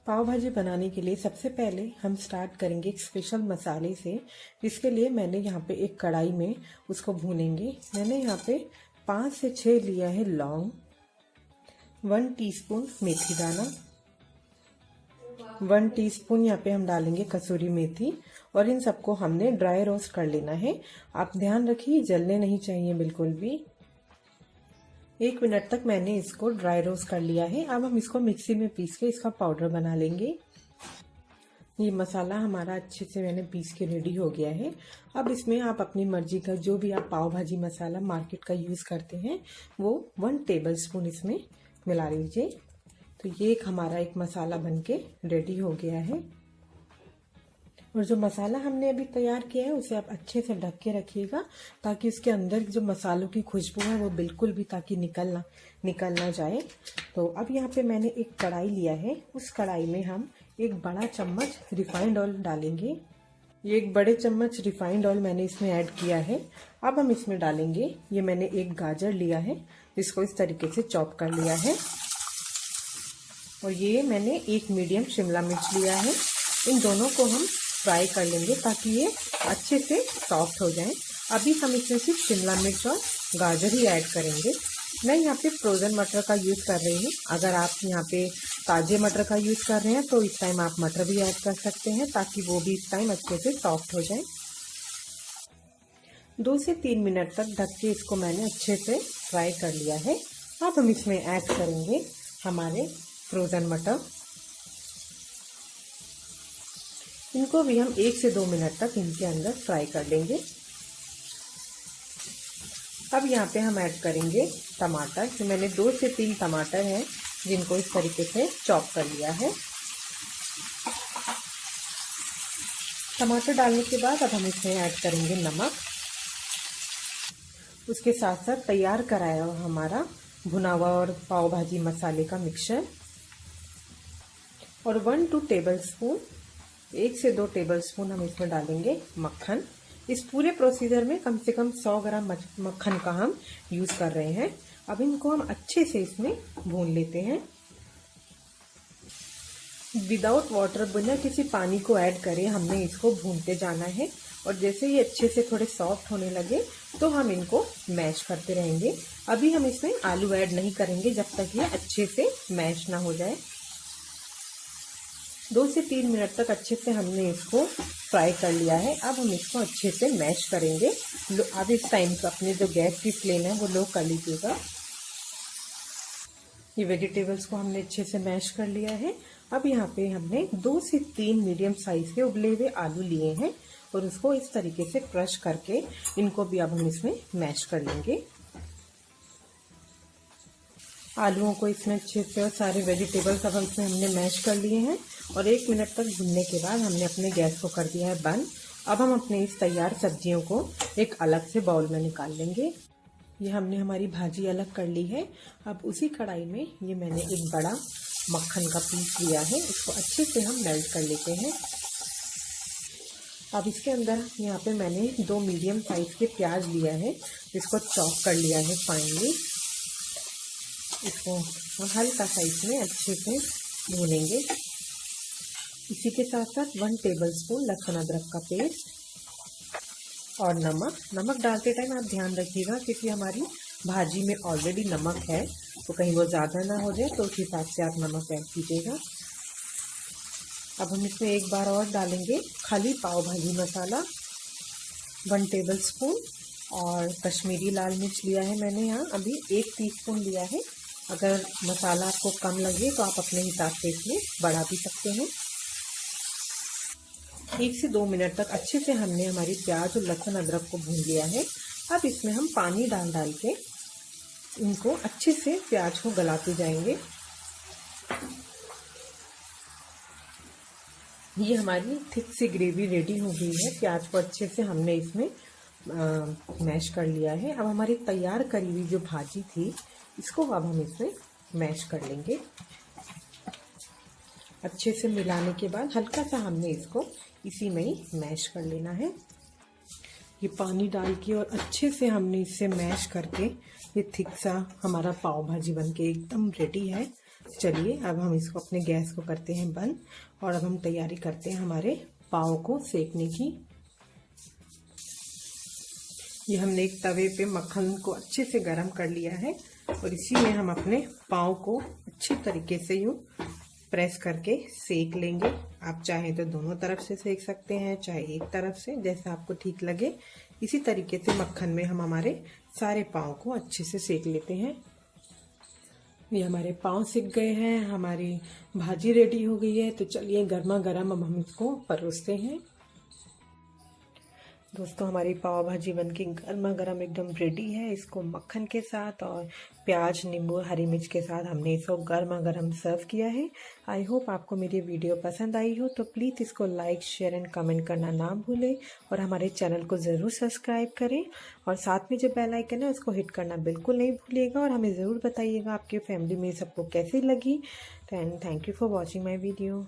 पाव भाजी बनाने के लिए सबसे पहले हम स्टार्ट करेंगे एक स्पेशल मसाले से। इसके लिए मैंने यहाँ पे एक कढ़ाई में उसको भूनेंगे। मैंने यहाँ पे 5 से 6 लिया है लौंग, 1 टीस्पून मेथी दाना, 1 टीस्पून यहाँ पे हम डालेंगे कसूरी मेथी और इन सबको हमने ड्राई रोस्ट कर लेना है। आप ध्यान रखिए जलने नहीं चाहिए बिल्कुल भी। 1 मिनट तक मैंने इसको ड्राई रोस्ट कर लिया है। अब हम इसको मिक्सी में पीस के इसका पाउडर बना लेंगे। ये मसाला हमारा अच्छे से मैंने पीस के रेडी हो गया है। अब इसमें आप अपनी मर्जी का जो भी आप पाव भाजी मसाला मार्केट का यूज़ करते हैं वो 1 टेबलस्पून इसमें मिला लीजिए। तो ये हमारा एक मसाला बनके रेडी हो गया है। और जो मसाला हमने अभी तैयार किया है उसे आप अच्छे से ढक के रखिएगा ताकि उसके अंदर जो मसालों की खुशबू है वो बिल्कुल भी ताकि निकल ना जाए। तो अब यहाँ पे मैंने एक कढ़ाई लिया है। उस कढ़ाई में हम एक बड़ा चम्मच रिफाइंड ऑयल डालेंगे। ये एक बड़े चम्मच रिफाइंड ऑयल मैंने इसमें ऐड किया है। अब हम इसमें डालेंगे, ये मैंने एक गाजर लिया है जिसको इस तरीके से चॉप कर लिया है। और ये मैंने एक मीडियम शिमला मिर्च लिया है। इन दोनों को हम फ्राई कर लेंगे ताकि ये अच्छे से सॉफ्ट हो जाए। अभी हम इसमें सिर्फ शिमला मिर्च और गाजर ही ऐड करेंगे। मैं यहाँ पे फ्रोज़न मटर का यूज़ कर रही हूँ। अगर आप यहाँ पे ताज़े मटर का यूज़ कर रहे हैं तो इस टाइम आप मटर भी ऐड कर सकते हैं ताकि वो भी इस टाइम अच्छे से सॉफ्ट हो जाए। 2 से 3 मिनट तक ढक के इसको मैंने अच्छे से फ्राई कर लिया है। अब हम इसमें ऐड करेंगे हमारे फ्रोज़न मटर। इनको भी हम 1 से 2 मिनट तक इनके अंदर फ्राई कर लेंगे। अब यहाँ पे हम ऐड करेंगे टमाटर। तो मैंने 2 से 3 टमाटर हैं जिनको इस तरीके से चॉप कर लिया है। टमाटर डालने के बाद अब हम इसमें ऐड करेंगे नमक। उसके साथ साथ तैयार कराया हुआ हमारा भुना हुआ और पाव भाजी मसाले का मिक्सचर और 1 से 2 टेबलस्पून हम इसमें डालेंगे मक्खन। इस पूरे प्रोसीजर में कम से कम 100 ग्राम मक्खन का हम यूज़ कर रहे हैं। अब इनको हम अच्छे से इसमें भून लेते हैं विदाउट वाटर, बिना किसी पानी को ऐड करे हमने इसको भूनते जाना है। और जैसे ये अच्छे से थोड़े सॉफ्ट होने लगे तो हम इनको मैश करते रहेंगे। अभी हम इसमें आलू ऐड नहीं करेंगे जब तक ये अच्छे से मैश ना हो जाए। 2 से 3 मिनट तक अच्छे से हमने इसको फ्राई कर लिया है। अब हम इसको अच्छे से मैश करेंगे। अब इस टाइम पर अपने जो गैस की फ्लेम है वो लो कर लीजिएगा। ये वेजिटेबल्स को हमने अच्छे से मैश कर लिया है। अब यहाँ पे हमने 2 से 3 मीडियम साइज के उबले हुए आलू लिए हैं और उसको इस तरीके से क्रश करके इनको भी अब हम इसमें मैश कर लेंगे। आलूओं को इसमें अच्छे से और सारे वेजिटेबल्स अब इसमें हमने मैश कर लिए हैं और 1 मिनट तक भुनने के बाद हमने अपने गैस को कर दिया है बंद। अब हम अपने इस तैयार सब्जियों को एक अलग से बाउल में निकाल लेंगे। ये हमने हमारी भाजी अलग कर ली है। अब उसी कढ़ाई में ये मैंने एक बड़ा मक्खन का पीस लिया है, इसको अच्छे से हम मेल्ट कर लेते हैं। अब इसके अंदर यहाँ पे मैंने 2 मीडियम साइज के प्याज लिया है जिसको चॉप कर लिया है फाइनली। इसको हल्का सा इसमें अच्छे से भूनेंगे। इसी के साथ साथ 1 टेबलस्पून लहसुन अदरक का पेस्ट और नमक डालते टाइम आप ध्यान रखिएगा क्योंकि हमारी भाजी में ऑलरेडी नमक है तो कहीं वो ज़्यादा ना हो जाए, तो उस हिसाब से आप नमक ऐड कीजिएगा। अब हम इसमें एक बार और डालेंगे खाली पाव भाजी मसाला 1 टेबलस्पून और कश्मीरी लाल मिर्च लिया है मैंने यहाँ अभी 1 टीस्पून लिया है। अगर मसाला आपको कम लगे तो आप अपने हिसाब से इसमें बढ़ा भी सकते हैं। 1 से 2 मिनट तक अच्छे से हमने हमारी प्याज और लहसुन अदरक को भून लिया है। अब इसमें हम पानी डाल के इनको अच्छे से प्याज को गलाते जाएंगे। ये हमारी थिक सी ग्रेवी रेडी हो गई है। प्याज को अच्छे से हमने इसमें मैश कर लिया है। अब हमारी तैयार करी हुई जो भाजी थी इसको अब हम इसमें मैश कर लेंगे। अच्छे से मिलाने के बाद हल्का सा हमने इसको इसी में ही मैश कर लेना है। ये पानी डाल के और अच्छे से हमने इसे मैश करके ये थिक सा हमारा पाव भाजी बनके एकदम रेडी है। चलिए अब हम इसको अपने गैस को करते हैं बंद और अब हम तैयारी करते हैं हमारे पाव को सेकने की। ये हमने एक तवे पे मक्खन को अच्छे से गरम कर लिया है और इसी में हम अपने पाव को अच्छी तरीके से यूं प्रेस करके सेक लेंगे। आप चाहें तो दोनों तरफ से सेक सकते हैं, चाहे एक तरफ से, जैसा आपको ठीक लगे। इसी तरीके से मक्खन में हम हमारे सारे पाव को अच्छे से सेक लेते हैं। ये हमारे पाव सिक गए हैं, हमारी भाजी रेडी हो गई है। तो चलिए गर्मा गर्म अब हम इसको परोसते हैं। दोस्तों हमारी पाव भाजी बनके गर्मा गर्म एकदम रेडी है। इसको मक्खन के साथ और प्याज, नींबू, हरी मिर्च के साथ हमने इसको गर्मा गर्म सर्व किया है। आई होप आपको मेरी वीडियो पसंद आई हो, तो प्लीज़ इसको लाइक, शेयर एंड कमेंट करना ना भूलें और हमारे चैनल को ज़रूर सब्सक्राइब करें और साथ में जो बेल आइकन है उसको हिट करना बिल्कुल नहीं भूलिएगा और हमें ज़रूर बताइएगा आपके फैमिली में सबको कैसी लगी। Thank you for watching my video.